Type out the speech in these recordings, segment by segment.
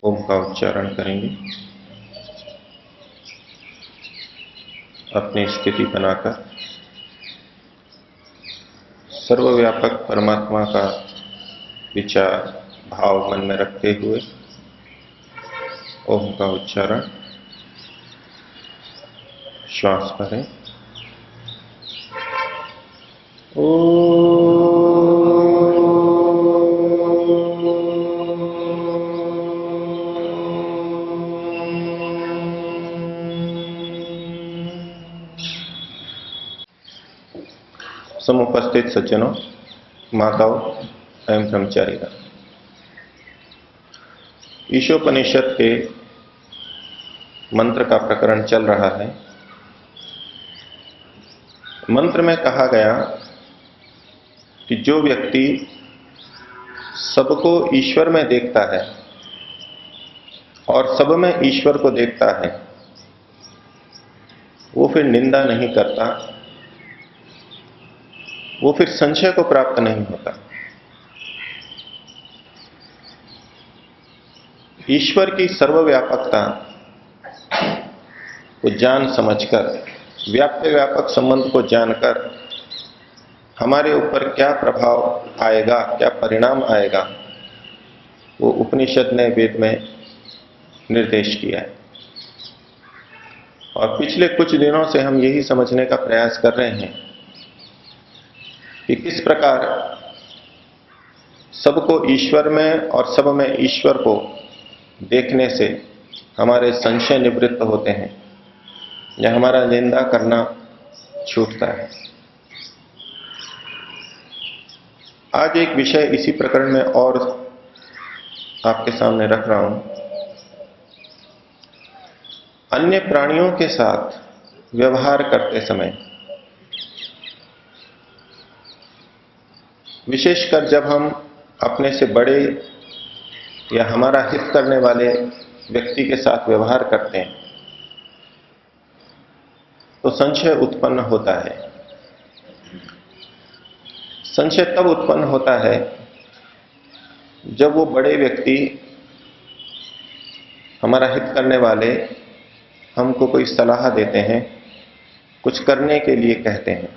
ओम का उच्चारण करेंगे। अपनी स्थिति बनाकर सर्वव्यापक परमात्मा का विचार भाव मन में रखते हुए ओम का उच्चारण श्वास भरें। समुपस्थित सज्जनों, माताओं एवं ब्रह्मचारीगण, ईशोपनिषद के मंत्र का प्रकरण चल रहा है। मंत्र में कहा गया कि जो व्यक्ति सबको ईश्वर में देखता है और सब में ईश्वर को देखता है, वो फिर निंदा नहीं करता, वो फिर संशय को प्राप्त नहीं होता। ईश्वर की सर्वव्यापकता को जान समझकर, व्याप्य व्यापक संबंध को जानकर हमारे ऊपर क्या प्रभाव आएगा, क्या परिणाम आएगा, वो उपनिषद ने वेद में निर्देश किया है। और पिछले कुछ दिनों से हम यही समझने का प्रयास कर रहे हैं कि किस प्रकार सबको ईश्वर में और सब में ईश्वर को देखने से हमारे संशय निवृत्त होते हैं या हमारा निंदा करना छूटता है। आज एक विषय इसी प्रकरण में और आपके सामने रख रहा हूं। अन्य प्राणियों के साथ व्यवहार करते समय, विशेषकर जब हम अपने से बड़े या हमारा हित करने वाले व्यक्ति के साथ व्यवहार करते हैं, तो संशय उत्पन्न होता है। संशय तब उत्पन्न होता है जब वो बड़े व्यक्ति, हमारा हित करने वाले, हमको कोई सलाह देते हैं, कुछ करने के लिए कहते हैं।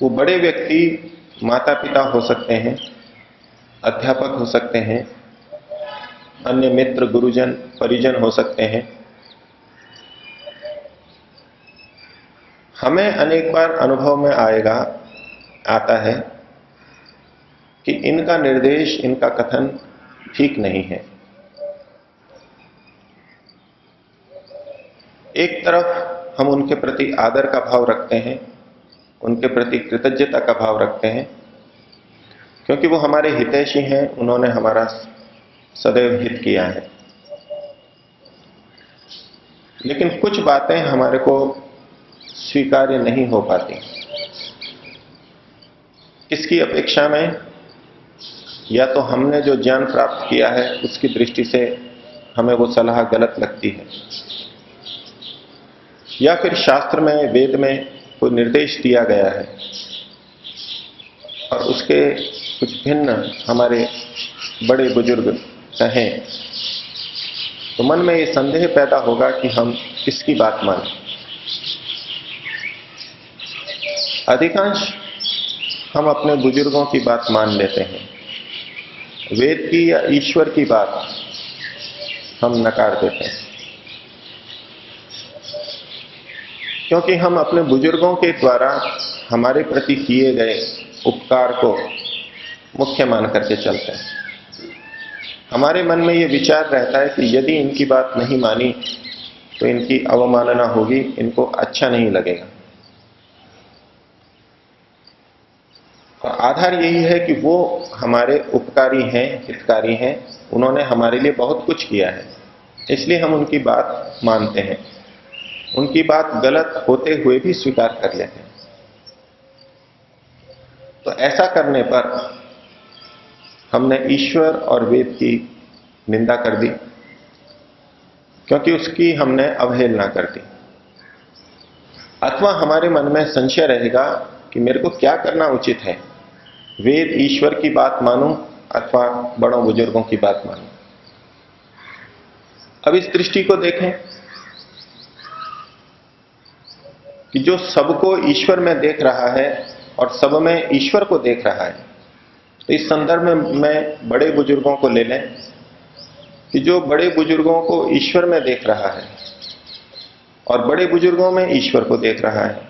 वो बड़े व्यक्ति माता पिता हो सकते हैं, अध्यापक हो सकते हैं, अन्य मित्र गुरुजन परिजन हो सकते हैं। हमें अनेक बार अनुभव में आता है कि इनका निर्देश, इनका कथन ठीक नहीं है। एक तरफ हम उनके प्रति आदर का भाव रखते हैं, उनके प्रति कृतज्ञता का भाव रखते हैं, क्योंकि वो हमारे हितैषी हैं, उन्होंने हमारा सदैव हित किया है। लेकिन कुछ बातें हमारे को स्वीकार्य नहीं हो पाती। इसकी अपेक्षा में या तो हमने जो ज्ञान प्राप्त किया है उसकी दृष्टि से हमें वो सलाह गलत लगती है, या फिर शास्त्र में, वेद में कोई निर्देश दिया गया है और उसके कुछ भिन्न हमारे बड़े बुजुर्ग कहें, तो मन में ये संदेह पैदा होगा कि हम किसकी बात मानें। अधिकांश हम अपने बुजुर्गों की बात मान लेते हैं, वेद की या ईश्वर की बात हम नकार देते हैं, क्योंकि हम अपने बुजुर्गों के द्वारा हमारे प्रति किए गए उपकार को मुख्य मान करके चलते हैं। हमारे मन में यह विचार रहता है कि यदि इनकी बात नहीं मानी तो इनकी अवमानना होगी, इनको अच्छा नहीं लगेगा। और आधार यही है कि वो हमारे उपकारी हैं, हितकारी हैं, उन्होंने हमारे लिए बहुत कुछ किया है, इसलिए हम उनकी बात मानते हैं, उनकी बात गलत होते हुए भी स्वीकार कर लेते हैं। तो ऐसा करने पर हमने ईश्वर और वेद की निंदा कर दी, क्योंकि उसकी हमने अवहेलना कर दी। अथवा हमारे मन में संशय रहेगा कि मेरे को क्या करना उचित है, वेद ईश्वर की बात मानूं अथवा बड़ों बुजुर्गों की बात मानूं। अब इस दृष्टि को देखें कि जो सबको ईश्वर में देख रहा है और सब में ईश्वर को देख रहा है, तो इस संदर्भ में मैं बड़े बुजुर्गों को ले लें कि जो बड़े बुजुर्गों को ईश्वर में देख रहा है और बड़े बुजुर्गों में ईश्वर को देख रहा है,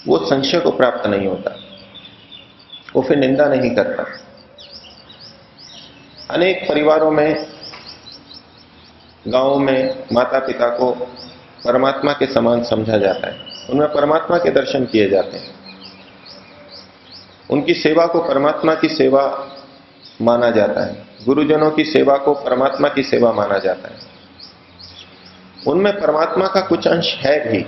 वो संशय को प्राप्त नहीं होता, वो फिर निंदा नहीं करता। अनेक परिवारों में, गांवों में माता पिता को परमात्मा के समान समझा जाता है, उनमें परमात्मा के दर्शन किए जाते हैं, उनकी सेवा को परमात्मा की सेवा माना जाता है, गुरुजनों की सेवा को परमात्मा की सेवा माना जाता है। उनमें परमात्मा का कुछ अंश है भी।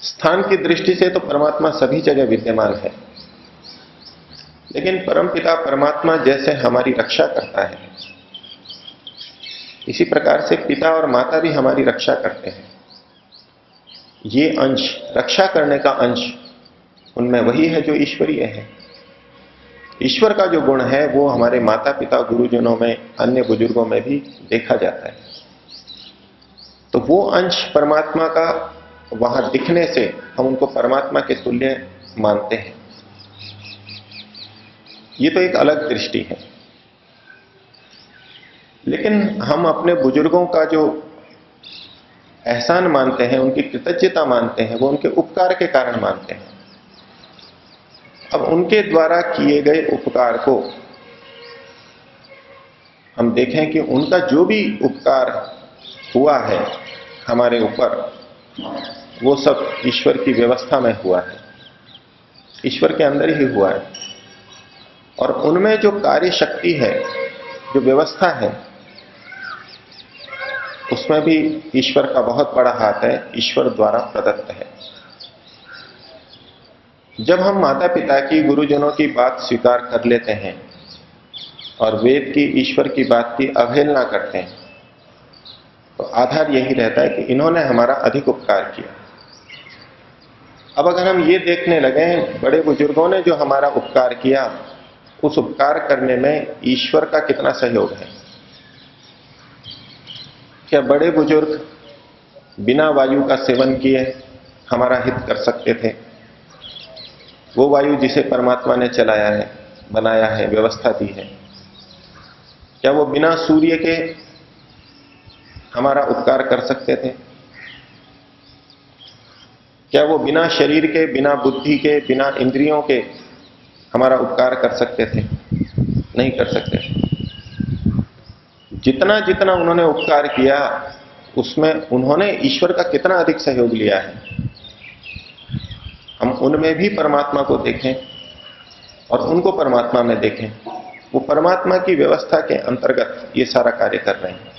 स्थान की दृष्टि से तो परमात्मा सभी जगह विद्यमान है, लेकिन परमपिता परमात्मा जैसे हमारी रक्षा करता है, इसी प्रकार से पिता और माता भी हमारी रक्षा करते हैं। ये अंश, रक्षा करने का अंश, उनमें वही है जो ईश्वरीय है। ईश्वर का जो गुण है वो हमारे माता पिता, गुरुजनों में, अन्य बुजुर्गों में भी देखा जाता है। तो वो अंश परमात्मा का वहां दिखने से हम उनको परमात्मा के तुल्य मानते हैं। ये तो एक अलग दृष्टि है। लेकिन हम अपने बुजुर्गों का जो एहसान मानते हैं, उनकी कृतज्ञता मानते हैं, वो उनके उपकार के कारण मानते हैं। अब उनके द्वारा किए गए उपकार को हम देखें कि उनका जो भी उपकार हुआ है हमारे ऊपर, वो सब ईश्वर की व्यवस्था में हुआ है, ईश्वर के अंदर ही हुआ है। और उनमें जो कार्य शक्ति है, जो व्यवस्था है, उसमें भी ईश्वर का बहुत बड़ा हाथ है, ईश्वर द्वारा प्रदत्त है। जब हम माता पिता की, गुरुजनों की बात स्वीकार कर लेते हैं और वेद की, ईश्वर की बात की अवहेलना करते हैं, तो आधार यही रहता है कि इन्होंने हमारा अधिक उपकार किया। अब अगर हम ये देखने लगे बड़े बुजुर्गों ने जो हमारा उपकार किया, उस उपकार करने में ईश्वर का कितना सहयोग है। क्या बड़े बुजुर्ग बिना वायु का सेवन किए हमारा हित कर सकते थे? वो वायु जिसे परमात्मा ने चलाया है, बनाया है, व्यवस्था दी है, क्या वो बिना सूर्य के हमारा उपकार कर सकते थे? क्या वो बिना शरीर के, बिना बुद्धि के, बिना इंद्रियों के हमारा उपकार कर सकते थे? नहीं कर सकते। जितना जितना उन्होंने उपकार किया, उसमें उन्होंने ईश्वर का कितना अधिक सहयोग लिया है। हम उनमें भी परमात्मा को देखें और उनको परमात्मा में देखें। वो परमात्मा की व्यवस्था के अंतर्गत ये सारा कार्य कर रहे हैं।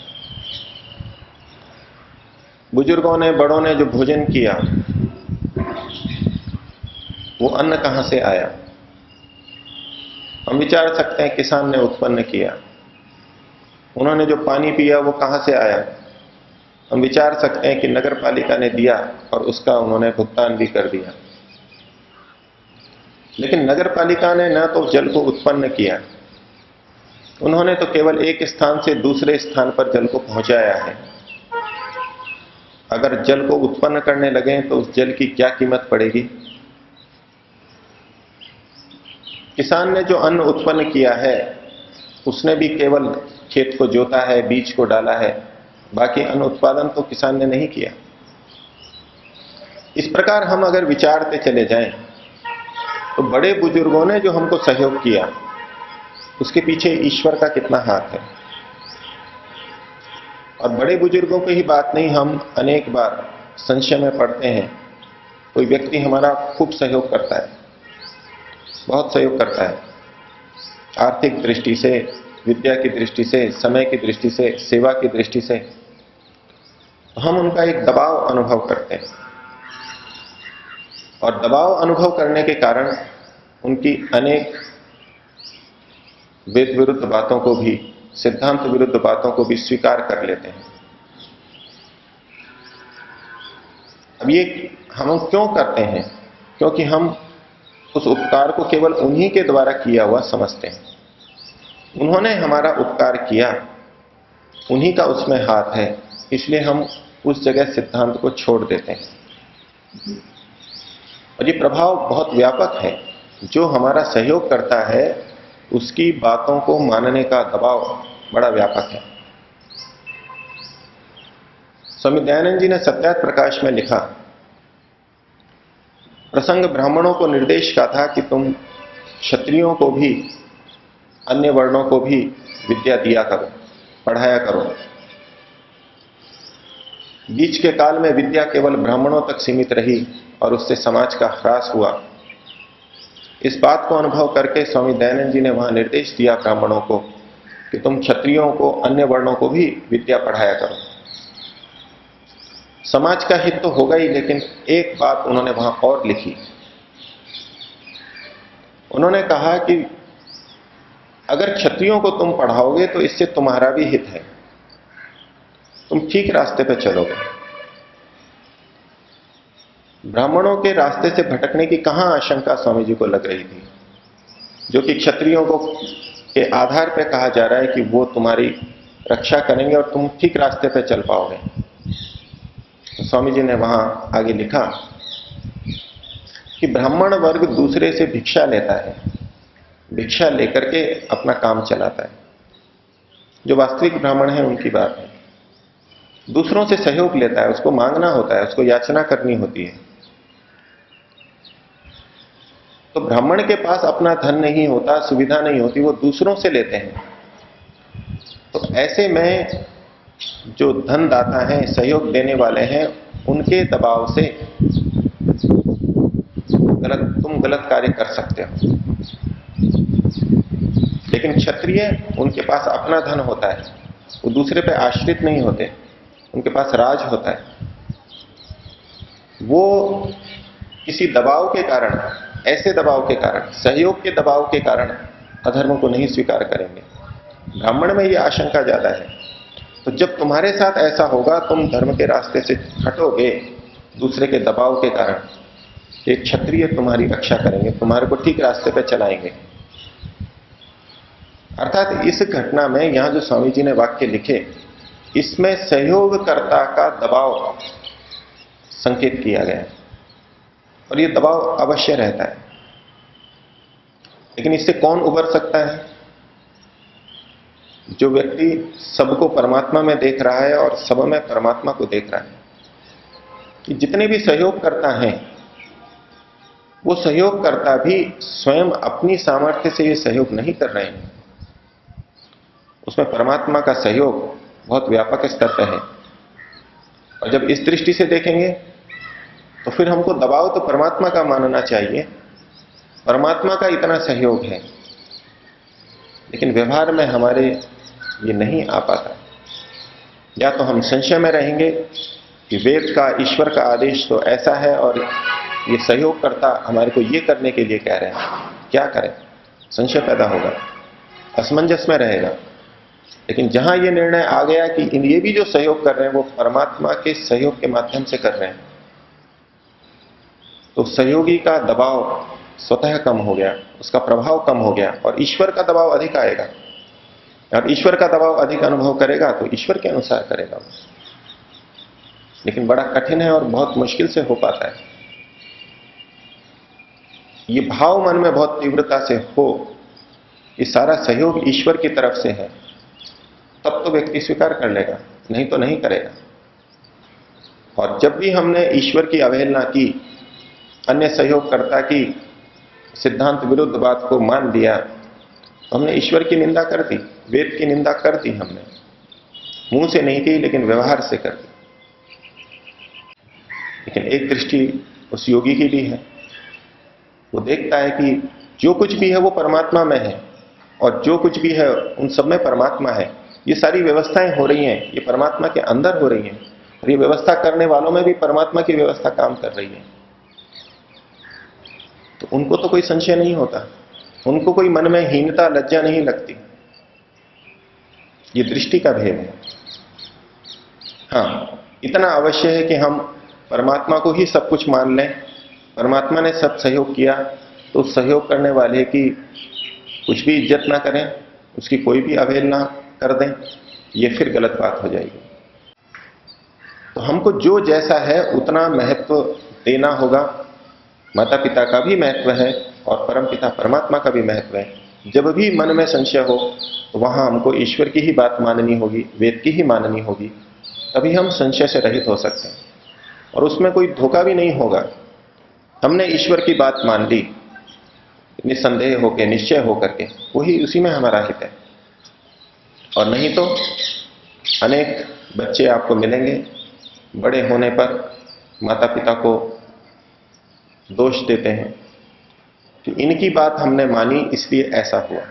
बुजुर्गों ने, बड़ों ने जो भोजन किया, वो अन्न कहां से आया? हम विचार सकते हैं किसान ने उत्पन्न किया। उन्होंने जो पानी पिया वो कहां से आया? हम विचार सकते हैं कि नगर पालिका ने दिया और उसका उन्होंने भुगतान भी कर दिया। लेकिन नगर पालिका ने न तो जल को उत्पन्न किया, उन्होंने तो केवल एक स्थान से दूसरे स्थान पर जल को पहुंचाया है। अगर जल को उत्पन्न करने लगे तो उस जल की क्या कीमत पड़ेगी? किसान ने जो अन्न उत्पन्न किया है उसने भी केवल खेत को जोता है, बीज को डाला है, बाकी अन्न उत्पादन तो किसान ने नहीं किया। इस प्रकार हम अगर विचारते चले जाएं तो बड़े बुजुर्गों ने जो हमको सहयोग किया उसके पीछे ईश्वर का कितना हाथ है। और बड़े बुजुर्गों की ही बात नहीं, हम अनेक बार संशय में पड़ते हैं, कोई व्यक्ति हमारा खूब सहयोग करता है, बहुत सहयोग करता है, आर्थिक दृष्टि से, विद्या की दृष्टि से, समय की दृष्टि से, सेवा की दृष्टि से, तो हम उनका एक दबाव अनुभव करते हैं। और दबाव अनुभव करने के कारण उनकी अनेक वेद विरुद्ध बातों को भी, सिद्धांत विरुद्ध बातों को भी स्वीकार कर लेते हैं। अब ये हम क्यों करते हैं? क्योंकि हम उस उपकार को केवल उन्हीं के द्वारा किया हुआ समझते हैं। उन्होंने हमारा उपकार किया, उन्हीं का उसमें हाथ है, इसलिए हम उस जगह सिद्धांत को छोड़ देते हैं। और ये प्रभाव बहुत व्यापक है। जो हमारा सहयोग करता है उसकी बातों को मानने का दबाव बड़ा व्यापक है। स्वामी दयानंद जी ने सत्यार्थ प्रकाश में लिखा, प्रसंग ब्राह्मणों को निर्देश का था कि तुम क्षत्रियों को भी, अन्य वर्णों को भी विद्या दिया करो, पढ़ाया करो। बीच के काल में विद्या केवल ब्राह्मणों तक सीमित रही और उससे समाज का ह्रास हुआ। इस बात को अनुभव करके स्वामी दयानंद जी ने वहां निर्देश दिया ब्राह्मणों को कि तुम क्षत्रियों को, अन्य वर्णों को भी विद्या पढ़ाया करो। समाज का हित तो होगा ही, लेकिन एक बात उन्होंने वहां और लिखी। उन्होंने कहा कि अगर क्षत्रियों को तुम पढ़ाओगे तो इससे तुम्हारा भी हित है, तुम ठीक रास्ते पे चलोगे। ब्राह्मणों के रास्ते से भटकने की कहां आशंका स्वामी जी को लग रही थी, जो कि क्षत्रियों को के आधार पे कहा जा रहा है कि वो तुम्हारी रक्षा करेंगे और तुम ठीक रास्ते पे चल पाओगे। तो स्वामी जी ने वहां आगे लिखा कि ब्राह्मण वर्ग दूसरे से भिक्षा लेता है, भिक्षा लेकर के अपना काम चलाता है। जो वास्तविक ब्राह्मण है उनकी बात है। दूसरों से सहयोग लेता है, उसको मांगना होता है, उसको याचना करनी होती है। तो ब्राह्मण के पास अपना धन नहीं होता, सुविधा नहीं होती, वो दूसरों से लेते हैं। तो ऐसे में जो धनदाता हैं, सहयोग देने वाले हैं, उनके दबाव से तुम गलत कार्य कर सकते हो। लेकिन क्षत्रिय, उनके पास अपना धन होता है, वो दूसरे पे आश्रित नहीं होते, उनके पास राज होता है। वो किसी दबाव के कारण, ऐसे दबाव के कारण, सहयोग के दबाव के कारण अधर्म को नहीं स्वीकार करेंगे। ब्राह्मण में ये आशंका ज्यादा है। तो जब तुम्हारे साथ ऐसा होगा, तुम धर्म के रास्ते से हटोगे दूसरे के दबाव के कारण, एक क्षत्रिय तुम्हारी रक्षा करेंगे, तुम्हारे को ठीक रास्ते पे चलाएंगे। अर्थात इस घटना में यहां जो स्वामी जी ने वाक्य लिखे, इसमें सहयोगकर्ता का दबाव संकेत किया गया है, और यह दबाव अवश्य रहता है। लेकिन इससे कौन उबर सकता है? जो व्यक्ति सबको परमात्मा में देख रहा है और सब में परमात्मा को देख रहा है। कि जितने भी सहयोग करता है, वो सहयोग करता भी स्वयं अपनी सामर्थ्य से ये सहयोग नहीं कर रहे हैं। उसमें परमात्मा का सहयोग बहुत व्यापक स्तर पर है। और जब इस दृष्टि से देखेंगे तो फिर हमको दबाव तो परमात्मा का मानना चाहिए। परमात्मा का इतना सहयोग है, लेकिन व्यवहार में हमारे ये नहीं आ पाता। या तो हम संशय में रहेंगे कि वेद का, ईश्वर का आदेश तो ऐसा है और ये सहयोगकर्ता हमारे को ये करने के लिए कह रहे हैं, क्या करें? संशय पैदा होगा, असमंजस में रहेगा। लेकिन जहां ये निर्णय आ गया कि ये भी जो सहयोग कर रहे हैं वो परमात्मा के सहयोग के माध्यम से कर रहे हैं, तो सहयोगी का दबाव स्वतः कम हो गया, उसका प्रभाव कम हो गया, और ईश्वर का दबाव अधिक आएगा। और ईश्वर का दबाव अधिक अनुभव करेगा तो ईश्वर के अनुसार करेगा वो। लेकिन बड़ा कठिन है और बहुत मुश्किल से हो पाता है। ये भाव मन में बहुत तीव्रता से हो कि सारा सहयोग ईश्वर की तरफ से है, तब तो व्यक्ति स्वीकार कर लेगा, नहीं तो नहीं करेगा। और जब भी हमने ईश्वर की अवहेलना की, अन्य सहयोगकर्ता की सिद्धांत विरुद्ध बात को मान लिया, तो हमने ईश्वर की निंदा कर दी, वेद की निंदा कर दी। हमने मुंह से नहीं की, लेकिन व्यवहार से कर दी। लेकिन एक दृष्टि उस योगी की भी है, वो देखता है कि जो कुछ भी है वो परमात्मा में है, और जो कुछ भी है उन सब में परमात्मा है। ये सारी व्यवस्थाएं हो रही हैं, ये परमात्मा के अंदर हो रही हैं, और ये व्यवस्था करने वालों में भी परमात्मा की व्यवस्था काम कर रही है। तो उनको तो कोई संशय नहीं होता, उनको कोई मन में हीनता लज्जा नहीं लगती। ये दृष्टि का भेद है। हाँ, इतना अवश्य है कि हम परमात्मा को ही सब कुछ मान लें। परमात्मा ने सब सहयोग किया, तो उस सहयोग करने वाले की कुछ भी इज्जत ना करें, उसकी कोई भी अवहेलना कर दें, ये फिर गलत बात हो जाएगी। तो हमको जो जैसा है उतना महत्व देना होगा। माता पिता का भी महत्व है और परमपिता परमात्मा का भी महत्व है। जब भी मन में संशय हो, तो वहां हमको ईश्वर की ही बात माननी होगी, वेद की ही माननी होगी, तभी हम संशय से रहित हो सकते हैं। और उसमें कोई धोखा भी नहीं होगा। हमने ईश्वर की बात मान ली निसंदेह होकर, निश्चय होकर के, वही उसी में हमारा हित है। और नहीं तो अनेक बच्चे आपको मिलेंगे, बड़े होने पर माता पिता को दोष देते हैं कि इनकी बात हमने मानी इसलिए ऐसा हुआ।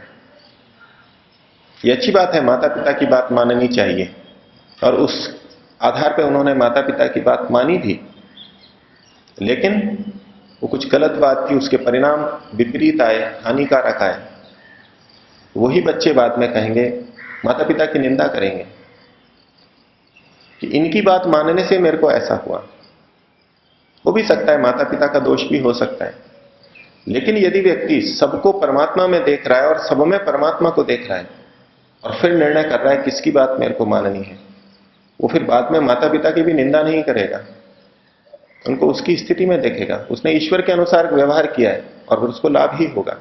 ये अच्छी बात है, माता पिता की बात माननी चाहिए, और उस आधार पर उन्होंने माता पिता की बात मानी भी, लेकिन वो कुछ गलत बात की, उसके परिणाम विपरीत आए, हानिकारक आए, वही बच्चे बाद में कहेंगे, माता पिता की निंदा करेंगे कि इनकी बात मानने से मेरे को ऐसा हुआ। हो भी सकता है, माता पिता का दोष भी हो सकता है, लेकिन यदि व्यक्ति सबको परमात्मा में देख रहा है और सब में परमात्मा को देख रहा है और फिर निर्णय कर रहा है किसकी बात मेरे को माननी है, वो फिर बाद में माता पिता की भी निंदा नहीं करेगा, उनको उसकी स्थिति में देखेगा। उसने ईश्वर के अनुसार व्यवहार किया है और फिर उसको लाभ ही होगा।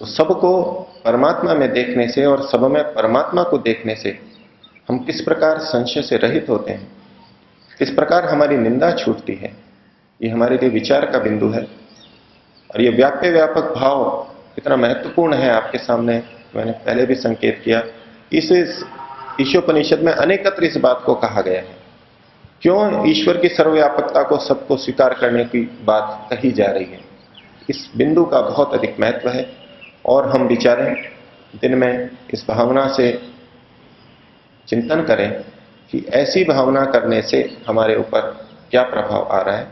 तो सबको परमात्मा में देखने से और सब में परमात्मा को देखने से हम किस प्रकार संशय से रहित होते हैं, किस प्रकार हमारी निंदा छूटती है, ये हमारे लिए विचार का बिंदु है। और ये व्याप्य व्यापक भाव कितना महत्वपूर्ण है आपके सामने मैंने पहले भी संकेत किया। इस ईशोपनिषद में अनेकत्र इस बात को कहा गया है। क्यों ईश्वर की सर्वव्यापकता को सबको स्वीकार करने की बात कही जा रही है, इस बिंदु का बहुत अधिक महत्व है। और हम विचारें, दिन में इस भावना से चिंतन करें कि ऐसी भावना करने से हमारे ऊपर क्या प्रभाव आ रहा है।